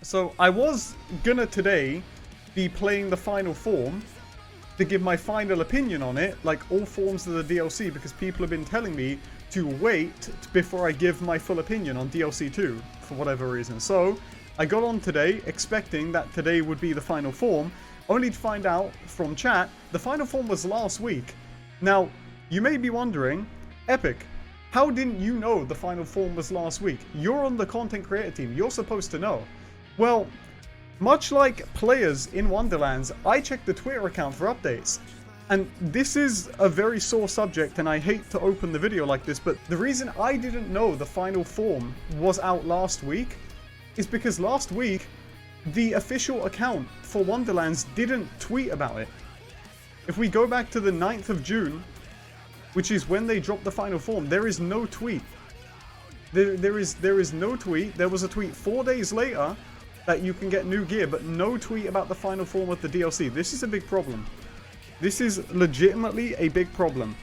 So I was gonna today be playing the final form to give my final opinion on it, like all forms of the DLC, because people have been telling me to wait before I give my full opinion on DLC 2 for whatever reason. So I got on today expecting that today would be the final form, only to find out from chat the final form was last week. Now, you may be wondering, Epic, how didn't you know the final form was last week? You're on the content creator team, you're supposed to know. Well, much like players in Wonderlands, I check the Twitter account for updates. And this is a very sore subject, and I hate to open the video like this, but the reason I didn't know the final form was out last week is because last week, the official account for Wonderlands didn't tweet about it. If we go back to the 9th of June, which is when they dropped the final form, there is no tweet. There is no tweet. There was a tweet 4 days later that you can get new gear, but no tweet about the final form of the DLC. This is a big problem. This is legitimately a big problem.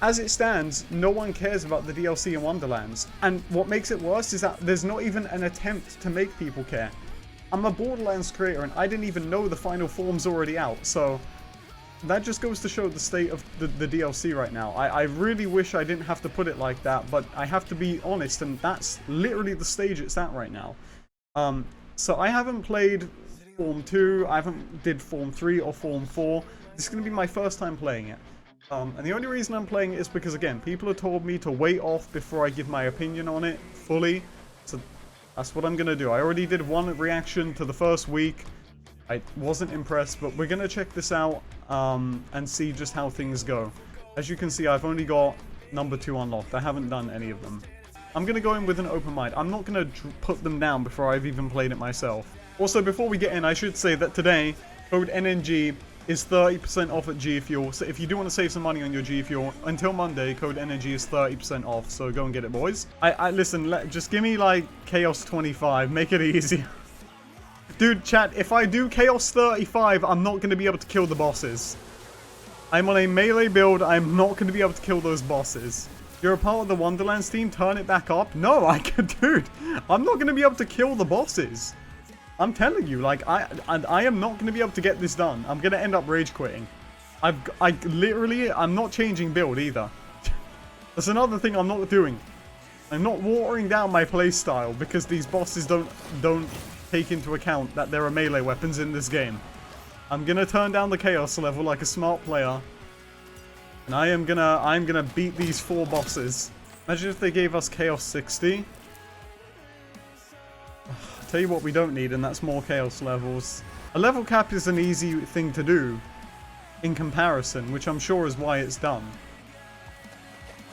As it stands, no one cares about the DLC in Wonderlands. And what makes it worse is that there's not even an attempt to make people care. I'm a Borderlands creator and I didn't even know the final form's already out, so that just goes to show the state of the DLC right now. I really wish I didn't have to put it like that, but I have to be honest, and that's literally the stage it's at right now. So I haven't played Form 2, I haven't did Form 3 or Form 4. This is going to be my first time playing it. And the only reason I'm playing it is because, again, people have told me to wait off before I give my opinion on it fully. So that's what I'm going to do. I already did one reaction to the first week. I wasn't impressed, but we're going to check this out and see just how things go. As you can see, I've only got number 2 unlocked. I haven't done any of them. I'm going to go in with an open mind. I'm not going to put them down before I've even played it myself. Also, before we get in, I should say that today, code NNG is 30% off at G Fuel. So if you do want to save some money on your G Fuel, until Monday, code NNG is 30% off. So go and get it, boys. Listen, just give me like Chaos 25. Make it easy. Dude, chat, if I do Chaos 35, I'm not going to be able to kill the bosses. I'm on a melee build. I'm not going to be able to kill those bosses. You're a part of the Wonderlands team? Turn it back up? No, dude, I'm not going to be able to kill the bosses. I'm telling you, like, I am not going to be able to get this done. I'm going to end up rage quitting. I'm not changing build either. That's another thing I'm not doing. I'm not watering down my playstyle because these bosses don't take into account that there are melee weapons in this game. I'm going to turn down the chaos level like a smart player. And I'm gonna beat these 4 bosses. Imagine if they gave us Chaos 60. Tell you what we don't need, and that's more Chaos levels. A level cap is an easy thing to do in comparison, which I'm sure is why it's done.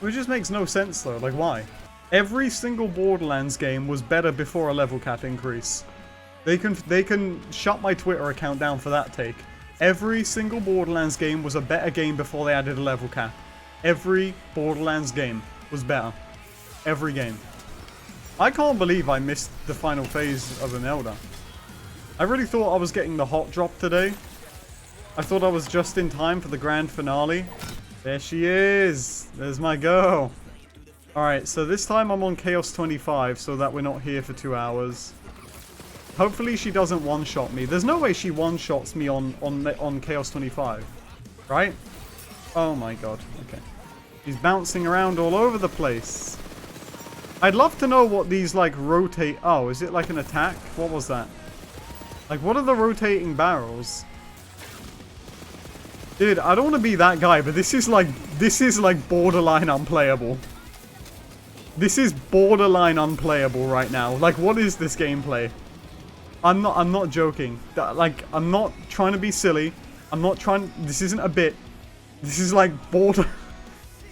Which just makes no sense though, like why? Every single Borderlands game was better before a level cap increase. They can shut my Twitter account down for that take. Every single Borderlands game was a better game before they added a level cap. Every Borderlands game was better. Every game. I can't believe I missed the final phase of Imelda. I really thought I was getting the hot drop today. I thought I was just in time for the grand finale. There she is. There's my girl. Alright, so this time I'm on Chaos 25 so that we're not here for 2 hours. Hopefully she doesn't one-shot me. There's no way she one-shots me on Chaos 25. Right? Oh my god. Okay. She's bouncing around all over the place. I'd love to know what these, like, rotate... Oh, is it like an attack? What was that? Like, what are the rotating barrels? Dude, I don't want to be that guy, but this is like borderline unplayable. This is borderline unplayable right now. Like, what is this gameplay? I'm not joking. Like, I'm not trying to be silly. I'm not trying... This isn't a bit. This is like This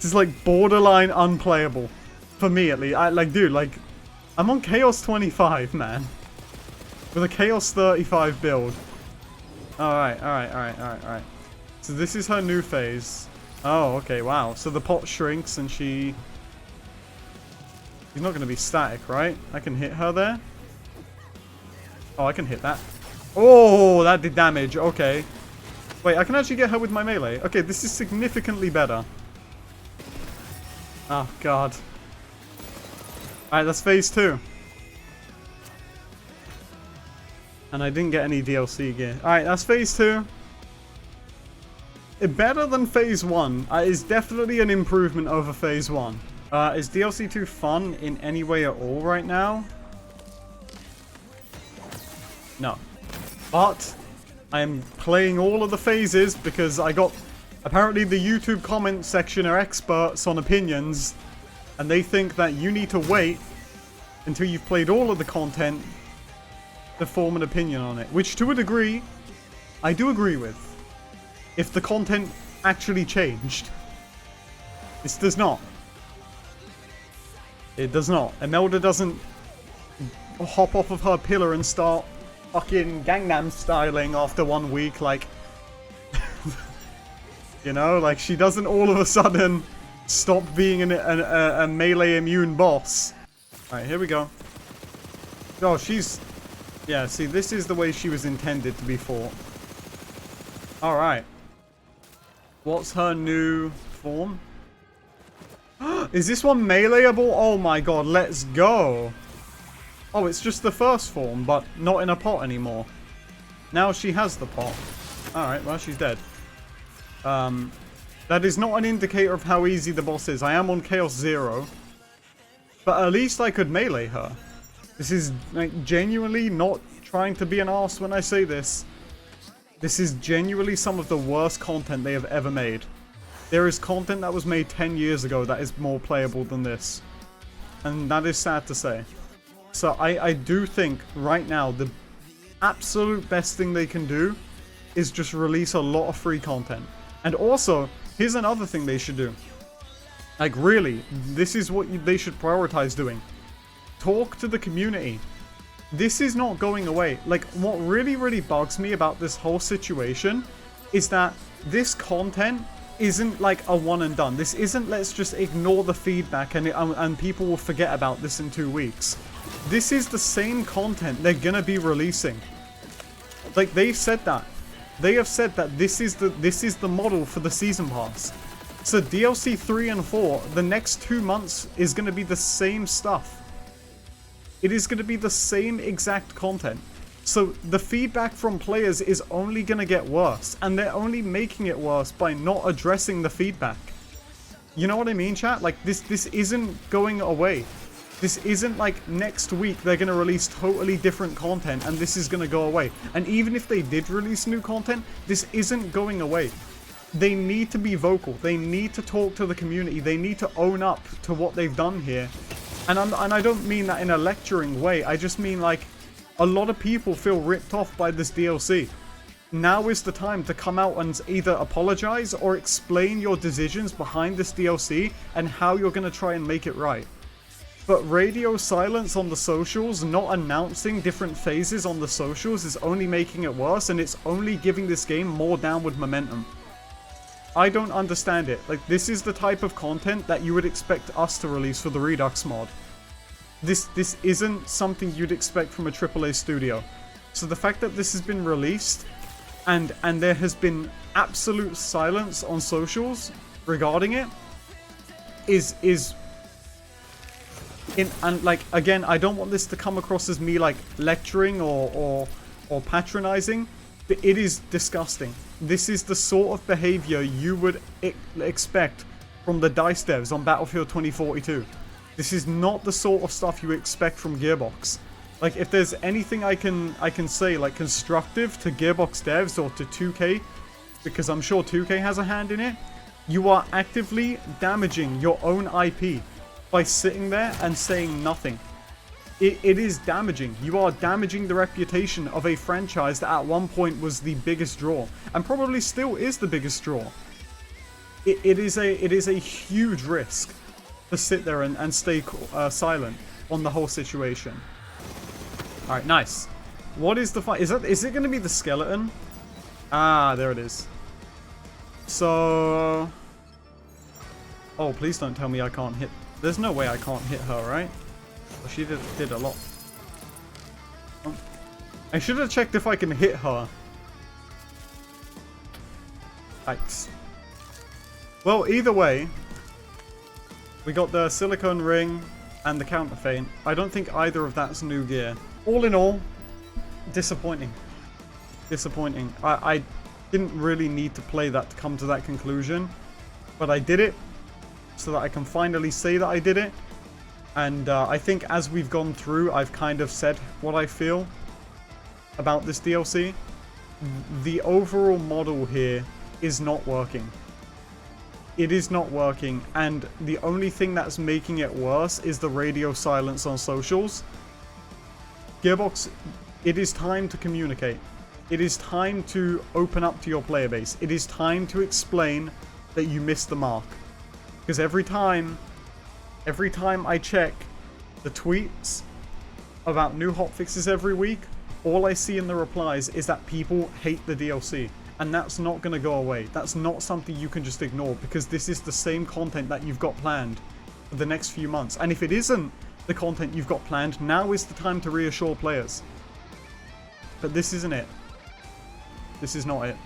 is like borderline unplayable. For me, at least. Dude, like... I'm on Chaos 25, man. With a Chaos 35 build. Alright. So this is her new phase. Oh, okay, wow. So the pot shrinks and she's not going to be static, right? I can hit her there. Oh, I can hit that. Oh, that did damage. Okay. Wait, I can actually get her with my melee. Okay, this is significantly better. Oh, God. Alright, that's phase 2. And I didn't get any DLC gear. Alright, that's phase 2. Better than phase 1. It's definitely an improvement over phase 1. Is DLC 2 fun in any way at all right now? No. But I am playing all of the phases because I got... Apparently the YouTube comment section are experts on opinions. And they think that you need to wait until you've played all of the content to form an opinion on it. Which, to a degree, I do agree with. If the content actually changed. This does not. It does not. Imelda doesn't hop off of her pillar and start fucking Gangnam styling after 1 week, like... you know, like, she doesn't all of a sudden stop being a melee immune boss. Alright, here we go. Oh, she's... Yeah, see, this is the way she was intended to be fought. Alright. What's her new form? Is this one meleeable? Oh my god, let's go. Oh, it's just the first form, but not in a pot anymore. Now she has the pot. Alright, well, she's dead. That is not an indicator of how easy the boss is. I am on Chaos 0. But at least I could melee her. This is, like, genuinely not trying to be an arse when I say this. This is genuinely some of the worst content they have ever made. There is content that was made 10 years ago that is more playable than this. And that is sad to say. So I do think right now the absolute best thing they can do is just release a lot of free content. And also, here's another thing they should do. Like, really, this is what they should prioritize doing. Talk to the community. This is not going away. Like, what really, really bugs me about this whole situation is that this content isn't like a one and done. This isn't let's just ignore the feedback and people will forget about this in 2 weeks. This is the same content they're gonna be releasing. Like, they've said that. They have said that this is the model for the season pass. So DLC 3 and 4, the next 2 months is gonna be the same stuff. It is gonna be the same exact content. So the feedback from players is only gonna get worse, and they're only making it worse by not addressing the feedback. You know what I mean, chat? Like, this isn't going away. This isn't like next week they're gonna release totally different content and this is gonna go away. And even if they did release new content, this isn't going away. They need to be vocal. They need to talk to the community. They need to own up to what they've done here. And I don't mean that in a lecturing way. I just mean, like, a lot of people feel ripped off by this DLC. Now is the time to come out and either apologize or explain your decisions behind this DLC and how you're going to try and make it right. But radio silence on the socials, not announcing different phases on the socials, is only making it worse, and it's only giving this game more downward momentum. I don't understand it. Like, this is the type of content that you would expect us to release for the Redux mod. This isn't something you'd expect from a AAA studio. So the fact that this has been released and there has been absolute silence on socials regarding it and like, again, I don't want this to come across as me like lecturing or patronizing, but it is disgusting. This is the sort of behavior you would expect from the DICE devs on Battlefield 2042. This is not the sort of stuff you expect from Gearbox. Like, if there's anything I can say, like, constructive to Gearbox devs or to 2K, because I'm sure 2K has a hand in it, you are actively damaging your own IP by sitting there and saying nothing. It is damaging. You are damaging the reputation of a franchise that at one point was the biggest draw, and probably still is the biggest draw. It is a huge risk to sit there and stay silent on the whole situation. All right, nice. What is the fight? Is it going to be the skeleton? Ah, there it is. So, oh, please don't tell me I can't hit. There's no way I can't hit her, right? Well, she did a lot. Oh. I should have checked if I can hit her. Yikes. Well, either way, we got the silicone ring and the counterfeit. I don't think either of that's new gear. All in all, disappointing. Disappointing. I didn't really need to play that to come to that conclusion, but I did it so that I can finally say that I did it. And I think as we've gone through, I've kind of said what I feel about this DLC. The overall model here is not working. It is not working, and the only thing that's making it worse is the radio silence on socials. Gearbox, it is time to communicate. It is time to open up to your player base. It is time to explain that you missed the mark. Because every time I check the tweets about new hotfixes every week, all I see in the replies is that people hate the DLC. And that's not going to go away. That's not something you can just ignore, because this is the same content that you've got planned for the next few months. And if it isn't the content you've got planned, now is the time to reassure players. But this isn't it. This is not it.